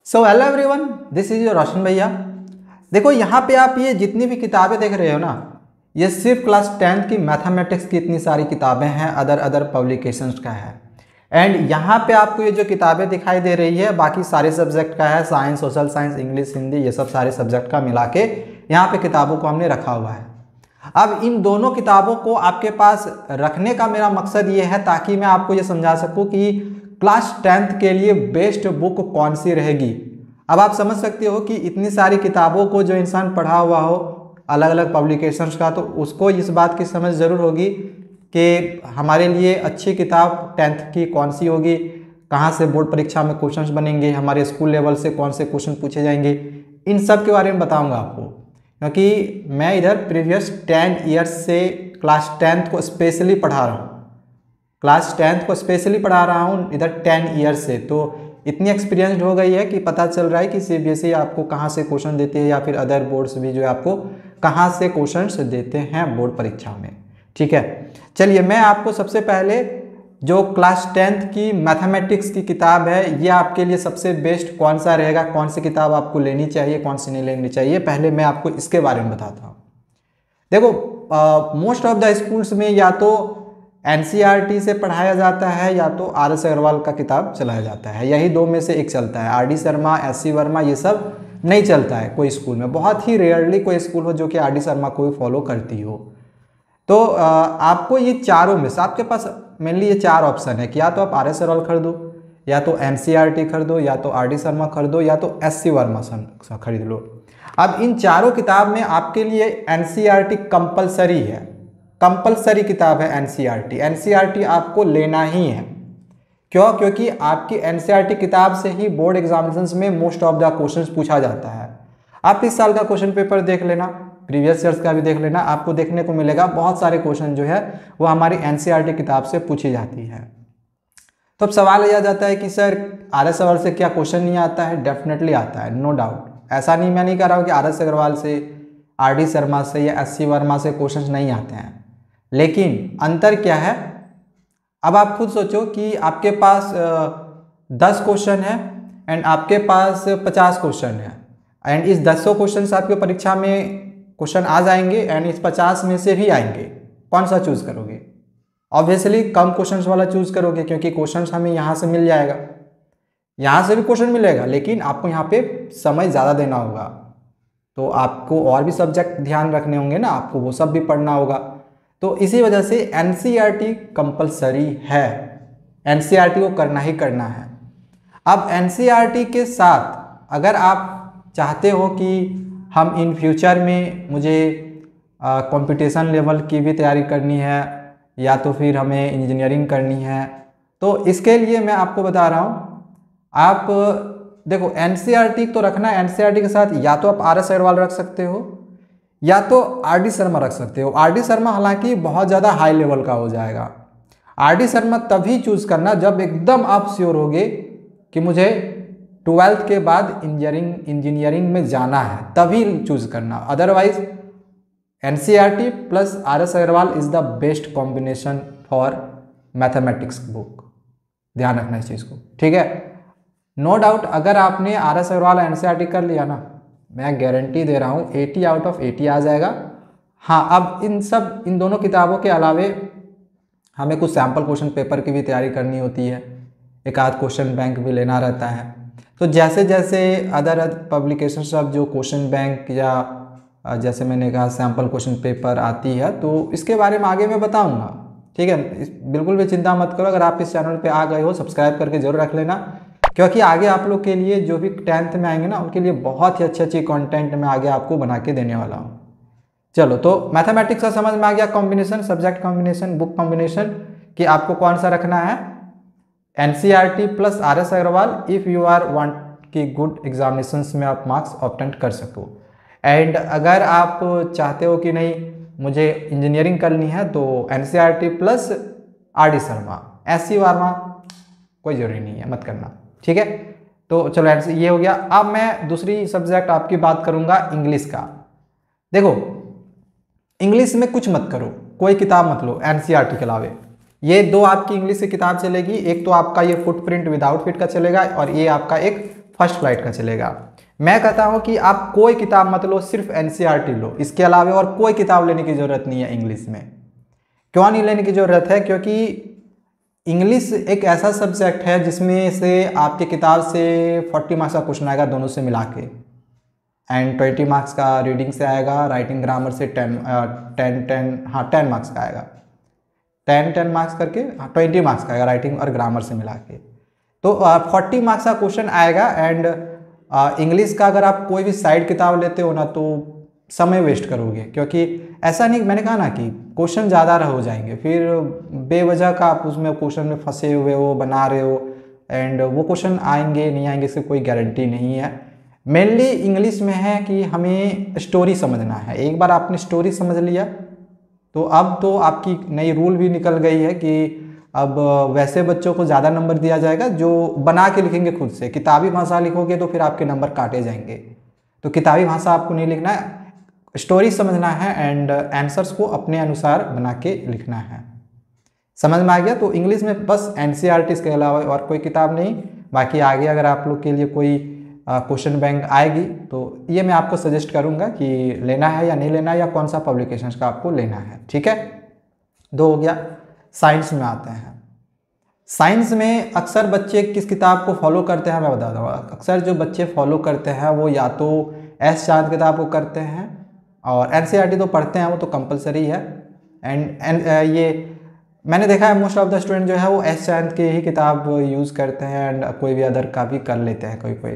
So hello everyone, this is your Roshan भैया। देखो यहाँ पे आप ये जितनी भी किताबें देख रहे हो ना, ये सिर्फ क्लास 10th की मैथमेटिक्स की इतनी सारी किताबें हैं, अदर पब्लिकेशंस का है। एंड यहाँ पे आपको ये जो किताबें दिखाई दे रही है बाकी सारे सब्जेक्ट का है, science, social science, English, Hindi, ये सब सारे सब्जेक्ट का मिला के यहाँ पे किताबों को हमने रखा हुआ है। अब इन दोनों किताबों को आपके पास रखने का मेरा मकसद ये है ताकि मैं आपको ये समझा सकूँ कि क्लास 10th के लिए बेस्ट बुक कौन सी रहेगी। अब आप समझ सकते हो कि इतनी सारी किताबों को जो इंसान पढ़ा हुआ हो अलग अलग पब्लिकेशंस का, तो उसको इस बात की समझ ज़रूर होगी कि हमारे लिए अच्छी किताब 10th की कौन सी होगी, कहाँ से बोर्ड परीक्षा में क्वेश्चंस बनेंगे, हमारे स्कूल लेवल से कौन से क्वेश्चन पूछे जाएंगे, इन सब के बारे में बताऊँगा आपको। क्योंकि मैं इधर प्रीवियस 10 ईयर्स से क्लास 10th को स्पेशली पढ़ा रहा हूँ, क्लास 10th को स्पेशली पढ़ा रहा हूँ इधर 10 ईयर्स से। तो इतनी एक्सपीरियंस्ड हो गई है कि पता चल रहा है कि सीबीएसई आपको कहाँ से क्वेश्चन देती है या फिर अदर बोर्ड्स भी जो है आपको कहाँ से क्वेश्चंस देते हैं बोर्ड परीक्षा में। ठीक है, चलिए मैं आपको सबसे पहले जो क्लास 10th की मैथमेटिक्स की किताब है ये आपके लिए सबसे बेस्ट कौन सा रहेगा, कौन सी किताब आपको लेनी चाहिए, कौन सी नहीं लेनी चाहिए, पहले मैं आपको इसके बारे में बताता हूँ। देखो मोस्ट ऑफ द स्कूल्स में या तो एनसीईआरटी से पढ़ाया जाता है या तो आर.एस. अग्रवाल का किताब चलाया जाता है, यही दो में से एक चलता है। आर.डी. शर्मा, एस.सी. वर्मा ये सब नहीं चलता है कोई स्कूल में, बहुत ही रेयरली कोई स्कूल हो जो कि आर.डी. शर्मा को भी फॉलो करती हो। तो आपको ये चारों में से आपके पास मेनली ये चार ऑप्शन है कि या तो आप आर.एस. अग्रवाल खरीदो, या तो एनसीईआरटी खरीदो, या तो आर.डी. शर्मा खरीदो, या तो एस.सी. वर्मा खरीद लो। अब इन चारों किताब में आपके लिए एनसीईआरटी कंपलसरी है, कंपलसरी किताब है एनसीईआरटी। एनसीईआरटी आपको लेना ही है। क्यों? क्योंकि आपकी एनसीईआरटी किताब से ही बोर्ड एग्जामिनेशंस में मोस्ट ऑफ द क्वेश्चंस पूछा जाता है। आप इस साल का क्वेश्चन पेपर देख लेना, प्रीवियस ईयर्स का भी देख लेना, आपको देखने को मिलेगा बहुत सारे क्वेश्चन जो है वो हमारी एनसीईआरटी किताब से पूछी जाती है। तो अब सवाल यह जाता है कि सर आर.एस. अग्रवाल से क्या क्वेश्चन नहीं आता है? डेफिनेटली आता है, नो डाउट। ऐसा नहीं, मैं नहीं कह रहा हूँ कि आर.एस. अग्रवाल से, आर.डी. शर्मा से या एस.सी. वर्मा से क्वेश्चन नहीं आते हैं, लेकिन अंतर क्या है? अब आप खुद सोचो कि आपके पास 10 क्वेश्चन है एंड आपके पास 50 क्वेश्चन है, एंड इस 10 क्वेश्चन आपके परीक्षा में क्वेश्चन आ जाएंगे एंड इस 50 में से भी आएंगे, कौन सा चूज करोगे? ऑब्वियसली कम क्वेश्चंस वाला चूज करोगे, क्योंकि क्वेश्चंस हमें यहाँ से मिल जाएगा, यहाँ से भी क्वेश्चन मिलेगा, लेकिन आपको यहाँ पे समय ज़्यादा देना होगा, तो आपको और भी सब्जेक्ट ध्यान रखने होंगे ना, आपको वो सब भी पढ़ना होगा। तो इसी वजह से एनसीईआरटी कंपलसरी है, एनसीईआरटी को करना ही करना है। अब एनसीईआरटी के साथ अगर आप चाहते हो कि हम इन फ्यूचर में मुझे कंपटीशन लेवल की भी तैयारी करनी है या तो फिर हमें इंजीनियरिंग करनी है, तो इसके लिए मैं आपको बता रहा हूँ, आप देखो एनसीईआरटी तो रखना है, एनसीईआरटी के साथ या तो आप आर.एस. अग्रवाल रख सकते हो या तो आर.डी. शर्मा रख सकते हो। आर.डी. शर्मा हालांकि बहुत ज़्यादा हाई लेवल का हो जाएगा। आर.डी. शर्मा तभी चूज़ करना जब एकदम आप श्योर होगे कि मुझे 12th के बाद इंजीनियरिंग में जाना है, तभी चूज़ करना। Otherwise NCERT plus R S. Agarwal is the best combination for mathematics book, ध्यान रखना इस चीज़ को, ठीक है। नो डाउट अगर आपने आर.एस. अग्रवाल एनसीईआरटी कर लिया ना, मैं गारंटी दे रहा हूँ 80 आउट ऑफ 80 आ जाएगा। हाँ, अब इन दोनों किताबों के अलावे हमें कुछ सैम्पल क्वेश्चन पेपर की भी तैयारी करनी होती है, एक आध क्वेश्चन बैंक भी लेना रहता है। तो जैसे जैसे अदर पब्लिकेशन सब जो क्वेश्चन बैंक या जैसे मैंने कहा सैम्पल क्वेश्चन पेपर आती है, तो इसके बारे में आगे मैं बताऊँगा, ठीक है। बिल्कुल भी चिंता मत करो, अगर आप इस चैनल पर आ गए हो सब्सक्राइब करके जरूर रख लेना, क्योंकि आगे आप लोग के लिए जो भी 10th में आएंगे ना उनके लिए बहुत ही अच्छी कंटेंट मैं आगे आपको बना के देने वाला हूँ। चलो, तो मैथमेटिक्स का समझ में आ गया combination, subject combination, book combination कि आपको कौन सा रखना है। NCERT plus R S. Agarwal if you are want कि गुड एग्जामिनेशंस में आप मार्क्स ऑब्टेन कर सको। एंड अगर आप चाहते हो कि नहीं मुझे इंजीनियरिंग करनी है तो NCERT plus RD. Sharma, SC. Verma कोई ज़रूरी नहीं है, मत करना, ठीक है। तो चलो ये हो गया। अब मैं दूसरी सब्जेक्ट आपकी बात करूंगा इंग्लिश का। देखो इंग्लिश में कुछ मत करो, कोई किताब मत लो एनसीईआरटी के अलावे। ये दो आपकी इंग्लिश की किताब चलेगी, एक तो आपका ये फुटप्रिंट विदाउट फिट का चलेगा और ये आपका एक फर्स्ट फ्लाइट का चलेगा। मैं कहता हूँ कि आप कोई किताब मत लो, सिर्फ एनसीईआरटी लो, इसके अलावा और कोई किताब लेने की ज़रूरत नहीं है इंग्लिश में। क्यों नहीं लेने की ज़रूरत है? क्योंकि इंग्लिश एक ऐसा सब्जेक्ट है जिसमें से आपके किताब से 40 मार्क्स का क्वेश्चन आएगा दोनों से मिला के, एंड 20 मार्क्स का रीडिंग से आएगा, राइटिंग ग्रामर से 10 मार्क्स का आएगा, 10 मार्क्स करके 20 मार्क्स का आएगा राइटिंग और ग्रामर से मिला के। तो 40 मार्क्स का क्वेश्चन आएगा। एंड इंग्लिश का अगर आप कोई भी साइड किताब लेते हो ना तो समय वेस्ट करोगे, क्योंकि ऐसा नहीं, मैंने कहा ना कि क्वेश्चन ज़्यादा हो जाएंगे, फिर बेवजह का आप उसमें क्वेश्चन में फंसे हुए हो, बना रहे हो, एंड वो क्वेश्चन आएंगे नहीं आएंगे इसकी कोई गारंटी नहीं है। मेनली इंग्लिश में है कि हमें स्टोरी समझना है। एक बार आपने स्टोरी समझ लिया तो अब तो आपकी नई रूल भी निकल गई है कि अब वैसे बच्चों को ज़्यादा नंबर दिया जाएगा जो बना के लिखेंगे खुद से। किताबी भाषा लिखोगे तो फिर आपके नंबर काटे जाएंगे। तो किताबी भाषा आपको नहीं लिखना है, स्टोरी समझना है एंड आंसर्स को अपने अनुसार बना के लिखना है। समझ में आ गया? तो इंग्लिश में बस एनसीईआरटी के अलावा और कोई किताब नहीं। बाकी आगे अगर आप लोग के लिए कोई क्वेश्चन बैंक आएगी तो ये मैं आपको सजेस्ट करूंगा कि लेना है या नहीं लेना है, या कौन सा पब्लिकेशन का आपको लेना है। ठीक है, 2 हो गया। साइंस में आते हैं। साइंस में अक्सर बच्चे किस किताब को फॉलो करते हैं मैं बताता हूँ। अक्सर जो बच्चे फॉलो करते हैं वो या तो एस चांद किताब को करते हैं, और एनसीईआरटी तो पढ़ते हैं, वो तो कंपलसरी है। एंड ये मैंने देखा है मोस्ट ऑफ द स्टूडेंट जो है वो एस चांद की ही किताब यूज़ करते हैं, एंड कोई भी अदर का भी कर लेते हैं कोई।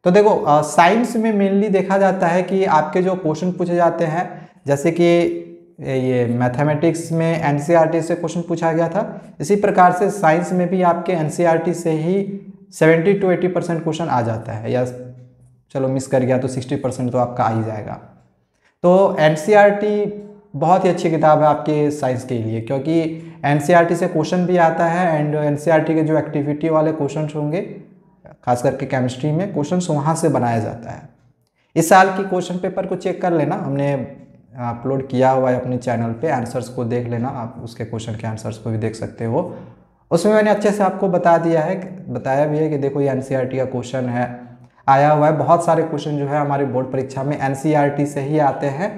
तो देखो साइंस में मेनली देखा जाता है कि आपके जो क्वेश्चन पूछे जाते हैं, जैसे कि ये मैथमेटिक्स में एनसीईआरटी से क्वेश्चन पूछा गया था, इसी प्रकार से साइंस में भी आपके एनसीईआरटी से ही 70 to 80% क्वेश्चन आ जाता है, या चलो मिस कर गया तो 60% तो आपका आ ही जाएगा। तो एनसीईआरटी बहुत ही अच्छी किताब है आपके साइंस के लिए, क्योंकि एनसीईआरटी से क्वेश्चन भी आता है, एंड एनसीईआरटी के जो एक्टिविटी वाले क्वेश्चन होंगे खास करके केमिस्ट्री में क्वेश्चंस वहाँ से बनाया जाता है। इस साल की क्वेश्चन पेपर को चेक कर लेना, हमने अपलोड किया हुआ है अपने चैनल पे, आंसर्स को देख लेना, आप उसके क्वेश्चन के आंसर्स को भी देख सकते हो। उसमें मैंने अच्छे से आपको बताया भी है कि देखो ये एनसीईआरटी का क्वेश्चन है, आया हुआ है। बहुत सारे क्वेश्चन जो है हमारे बोर्ड परीक्षा में एनसीईआरटी से ही आते हैं।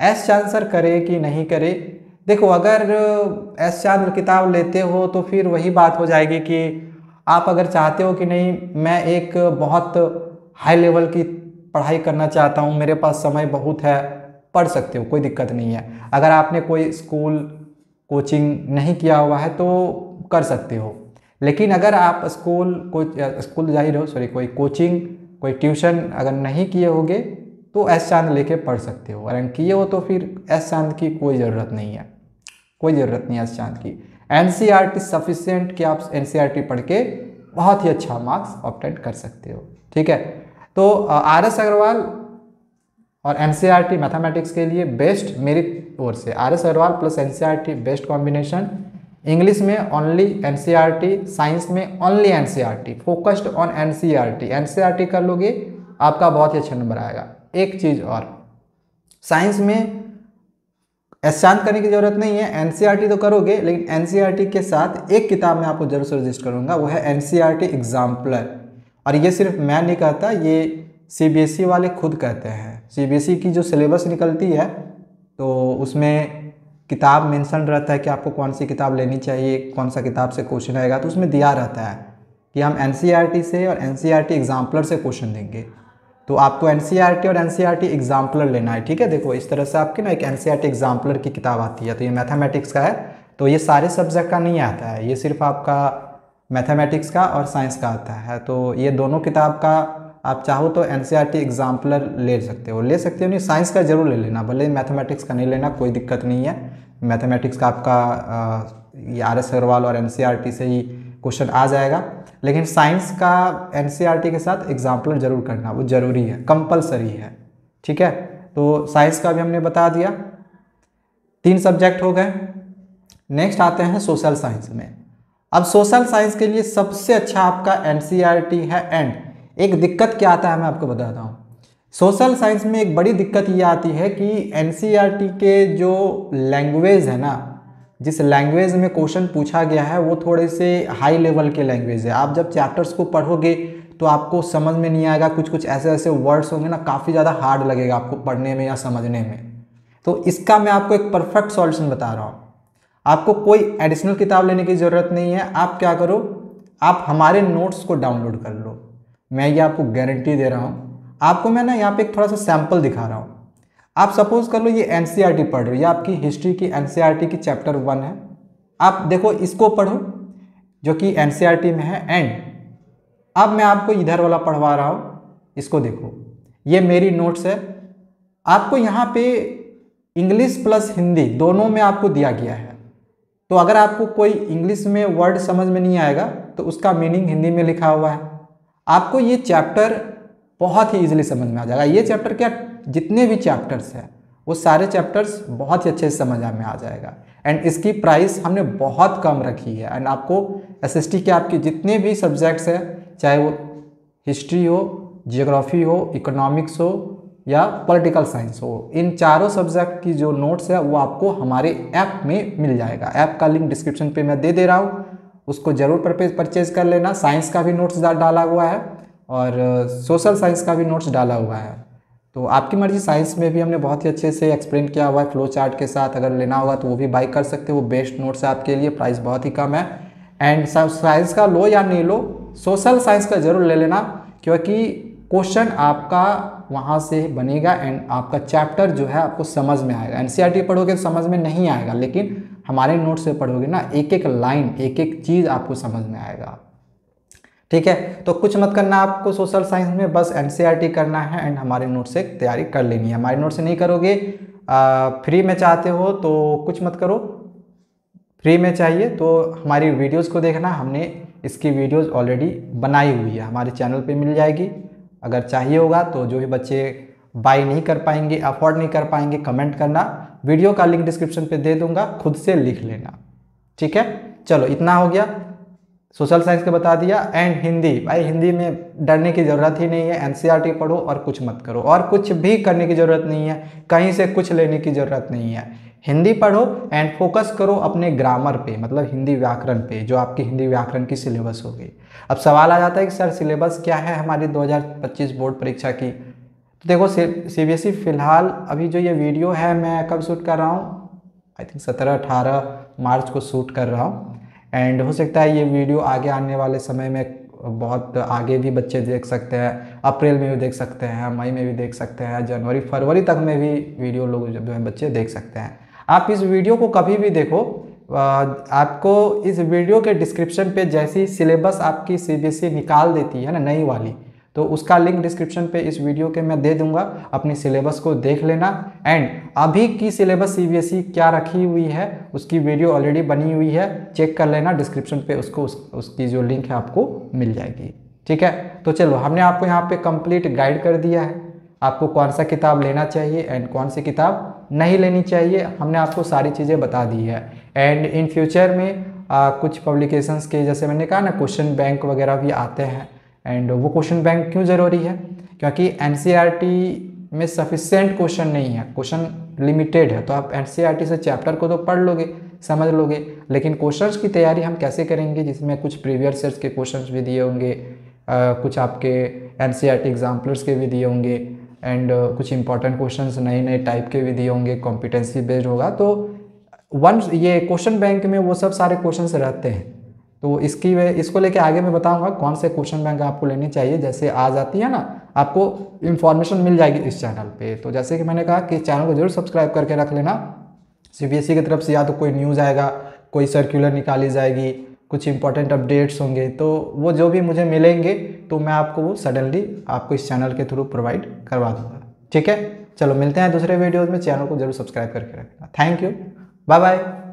एस चांद सर करे कि नहीं करे, देखो अगर एस चांद किताब लेते हो तो फिर वही बात हो जाएगी कि आप अगर चाहते हो कि नहीं मैं एक बहुत हाई लेवल की पढ़ाई करना चाहता हूँ, मेरे पास समय बहुत है, पढ़ सकते हो, कोई दिक्कत नहीं है। अगर आपने कोई स्कूल कोचिंग नहीं किया हुआ है तो कर सकते हो, लेकिन अगर आप स्कूल जा ही रहो, कोई कोचिंग कोई ट्यूशन अगर नहीं किए होगे तो एस चांद लेके पढ़ सकते हो, अगर किए हो तो फिर एस चांद की कोई ज़रूरत नहीं है, एस चांद की। एनसीईआरटी सफिशिएंट कि आप एनसीईआरटी पढ़ के बहुत ही अच्छा मार्क्स ऑब्टेन कर सकते हो। ठीक है, तो आर.एस. अग्रवाल और एनसीईआरटी मैथमेटिक्स के लिए बेस्ट मेरी ओर से, R S. Agarwal plus NCERT best combination. English में ओनली एनसीईआरटी, साइंस में only NCERT, focused on NCERT. NCERT कर लोगे आपका बहुत ही अच्छा नंबर आएगा। एक चीज़ और, साइंस में एस चांद करने की जरूरत नहीं है, एनसीईआरटी तो करोगे, लेकिन एनसीईआरटी के साथ एक किताब मैं आपको जरूर सजेस्ट करूंगा, वो है एनसीईआरटी एग्जाम्पलर। और ये सिर्फ मैं नहीं कहता, ये सीबीएसई वाले खुद कहते हैं। सीबीएसई की जो सिलेबस निकलती है तो उसमें किताब मेंशन रहता है कि आपको कौन सी किताब लेनी चाहिए, कौन सा किताब से क्वेश्चन आएगा, तो उसमें दिया रहता है कि हम एनसीईआरटी से और एनसीईआरटी एग्जाम्पलर से क्वेश्चन देंगे। तो आपको एनसीईआरटी और एनसीईआरटी एग्जाम्पलर लेना है। ठीक है, देखो इस तरह से आपके ना एक एनसीईआरटी एग्जाम्पलर की किताब आती है, तो ये मैथमेटिक्स का है, तो ये सारे सब्जेक्ट का नहीं आता है, ये सिर्फ आपका मैथमेटिक्स का और साइंस का आता है। तो ये दोनों किताब का आप चाहो तो एनसीईआरटी एग्जाम्पलर ले सकते हो नहीं, साइंस का जरूर ले लेना, भले मैथमेटिक्स का नहीं लेना, कोई दिक्कत नहीं है। मैथमेटिक्स का आपका ये आर.एस. अग्रवाल और एनसीईआरटी से ही क्वेश्चन आ जाएगा, लेकिन साइंस का एनसीईआरटी के साथ एग्जाम्पलर जरूर करना, वो जरूरी है, कंपलसरी है। ठीक है, तो साइंस का भी हमने बता दिया, 3 सब्जेक्ट हो गए। नेक्स्ट आते हैं सोशल साइंस में। अब सोशल साइंस के लिए सबसे अच्छा आपका एनसीईआरटी है। एंड एक दिक्कत क्या आता है मैं आपको बताता हूँ। सोशल साइंस में एक बड़ी दिक्कत ये आती है कि एनसीईआरटी के जो लैंग्वेज है ना, जिस लैंग्वेज में क्वेश्चन पूछा गया है वो थोड़े से हाई लेवल के लैंग्वेज है। आप जब चैप्टर्स को पढ़ोगे तो आपको समझ में नहीं आएगा, कुछ कुछ ऐसे ऐसे वर्ड्स होंगे ना, काफ़ी ज़्यादा हार्ड लगेगा आपको पढ़ने में या समझने में। तो इसका मैं आपको एक परफेक्ट सॉल्यूशन बता रहा हूँ। आपको कोई एडिशनल किताब लेने की ज़रूरत नहीं है। आप क्या करो, आप हमारे नोट्स को डाउनलोड कर लो। मैं ये आपको गारंटी दे रहा हूँ। आपको मैं ना यहाँ पे एक थोड़ा सा सैम्पल दिखा रहा हूँ। आप सपोज कर लो ये एनसीईआरटी पढ़ रहे हो, ये आपकी हिस्ट्री की एनसीईआरटी की चैप्टर 1 है। आप देखो इसको पढ़ो जो कि एनसीईआरटी में है। एंड अब मैं आपको इधर वाला पढ़वा रहा हूँ, इसको देखो, ये मेरी नोट्स है। आपको यहाँ पे इंग्लिश प्लस हिंदी दोनों में आपको दिया गया है। तो अगर आपको कोई इंग्लिश में वर्ड समझ में नहीं आएगा तो उसका मीनिंग हिंदी में लिखा हुआ है। आपको ये चैप्टर बहुत ही इजीली समझ में आ जाएगा। ये चैप्टर क्या, जितने भी चैप्टर्स हैं वो सारे चैप्टर्स बहुत ही अच्छे से समझ में आ जाएगा। एंड इसकी प्राइस हमने बहुत कम रखी है। एंड आपको एसएसटी के आपके जितने भी सब्जेक्ट्स हैं, चाहे वो हिस्ट्री हो, जियोग्राफी हो, इकोनॉमिक्स हो या पॉलिटिकल साइंस हो, इन चारों सब्जेक्ट की जो नोट्स है वो आपको हमारे ऐप में मिल जाएगा। ऐप का लिंक डिस्क्रिप्शन पे मैं दे दे रहा हूँ, उसको जरूर परचेज कर लेना। साइंस का भी नोट्स डाला हुआ है और सोशल साइंस का भी नोट्स डाला हुआ है। तो आपकी मर्जी, साइंस में भी हमने बहुत ही अच्छे से एक्सप्लेन किया हुआ है फ्लो चार्ट के साथ। अगर लेना होगा तो वो भी बाई कर सकते हो, वो बेस्ट नोट्स है आपके लिए, प्राइस बहुत ही कम है। एंड साइंस का लो या नहीं लो, सोशल साइंस का जरूर ले लेना, क्योंकि क्वेश्चन आपका वहाँ से बनेगा एंड आपका चैप्टर जो है आपको समझ में आएगा। एनसीईआरटी पढ़ोगे तो समझ में नहीं आएगा, लेकिन हमारे नोट से पढ़ोगे ना, एक एक लाइन, एक एक चीज़ आपको समझ में आएगा। ठीक है, तो कुछ मत करना आपको सोशल साइंस में, बस एनसीईआरटी करना है एंड हमारे नोट से तैयारी कर लेनी है। हमारे नोट से नहीं करोगे, फ्री में चाहते हो तो कुछ मत करो। फ्री में चाहिए तो हमारी वीडियोज़ को देखना, हमने इसकी वीडियोज़ ऑलरेडी बनाई हुई है, हमारे चैनल पे मिल जाएगी। अगर चाहिए होगा तो जो भी बच्चे बाई नहीं कर पाएंगे, अफोर्ड नहीं कर पाएंगे, कमेंट करना, वीडियो का लिंक डिस्क्रिप्शन पे दे दूंगा, खुद से लिख लेना। ठीक है, चलो इतना हो गया, सोशल साइंस का बता दिया। एंड हिंदी, भाई हिंदी में डरने की ज़रूरत ही नहीं है। एनसीईआरटी पढ़ो और कुछ मत करो, और कुछ भी करने की ज़रूरत नहीं है, कहीं से कुछ लेने की ज़रूरत नहीं है। हिंदी पढ़ो एंड फोकस करो अपने ग्रामर पे, मतलब हिंदी व्याकरण पे, जो आपकी हिंदी व्याकरण की सिलेबस होगी। अब सवाल आ जाता है कि सर सिलेबस क्या है हमारी 2025 बोर्ड परीक्षा की। तो देखो सीबीएसई फिलहाल अभी जो ये वीडियो है मैं कब शूट कर रहा हूँ, आई थिंक 17-18 मार्च को शूट कर रहा हूँ। एंड हो सकता है ये वीडियो आगे आने वाले समय में बहुत आगे भी बच्चे देख सकते हैं, अप्रैल में भी देख सकते हैं, मई में भी देख सकते हैं, जनवरी फरवरी तक में भी वीडियो लोग जो है बच्चे देख सकते हैं। आप इस वीडियो को कभी भी देखो, आपको इस वीडियो के डिस्क्रिप्शन पे जैसी सिलेबस आपकी सीबीएसई निकाल देती है ना नई वाली, तो उसका लिंक डिस्क्रिप्शन पे इस वीडियो के मैं दे दूंगा। अपनी सिलेबस को देख लेना। एंड अभी की सिलेबस सीबीएसई क्या रखी हुई है उसकी वीडियो ऑलरेडी बनी हुई है, चेक कर लेना डिस्क्रिप्शन पे, उसको उसकी जो लिंक है आपको मिल जाएगी। ठीक है, तो चलो हमने आपको यहाँ पे कंप्लीट गाइड कर दिया है, आपको कौन सा किताब लेना चाहिए एंड कौन सी किताब नहीं लेनी चाहिए, हमने आपको सारी चीज़ें बता दी है। एंड इन फ्यूचर में कुछ पब्लिकेशंस के, जैसे मैंने कहा ना, क्वेश्चन बैंक वगैरह भी आते हैं। एंड वो क्वेश्चन बैंक क्यों ज़रूरी है, क्योंकि एनसीईआरटी में सफिशिएंट क्वेश्चन नहीं है, क्वेश्चन लिमिटेड है। तो आप एनसीईआरटी से चैप्टर को तो पढ़ लोगे, समझ लोगे, लेकिन क्वेश्चंस की तैयारी हम कैसे करेंगे, जिसमें कुछ प्रीवियस ईयर्स के क्वेश्चंस भी दिए होंगे, कुछ आपके एनसीईआरटी एग्जाम्पलर्स के भी दिए होंगे, एंड कुछ इंपॉर्टेंट क्वेश्चंस नए नए टाइप के भी दिए होंगे, कॉम्पिटेंसी बेस्ड होगा। तो वंस ये क्वेश्चन बैंक में वो सब सारे क्वेश्चंस रहते हैं। तो इसको लेके आगे मैं बताऊंगा कौन से क्वेश्चन बैंक आपको लेने चाहिए। जैसे आ जाती है ना, आपको इन्फॉर्मेशन मिल जाएगी इस चैनल पे। तो जैसे कि मैंने कहा कि चैनल को जरूर सब्सक्राइब करके रख लेना। सीबीएसई की तरफ से या तो कोई न्यूज़ आएगा, कोई सर्कुलर निकाली जाएगी, कुछ इंपॉर्टेंट अपडेट्स होंगे, तो वो जो भी मुझे मिलेंगे तो मैं आपको वो सडनली आपको इस चैनल के थ्रू प्रोवाइड करवा दूंगा। ठीक है, चलो मिलते हैं दूसरे वीडियोज़ में। चैनल को जरूर सब्सक्राइब करके रखना। Thank you, bye bye.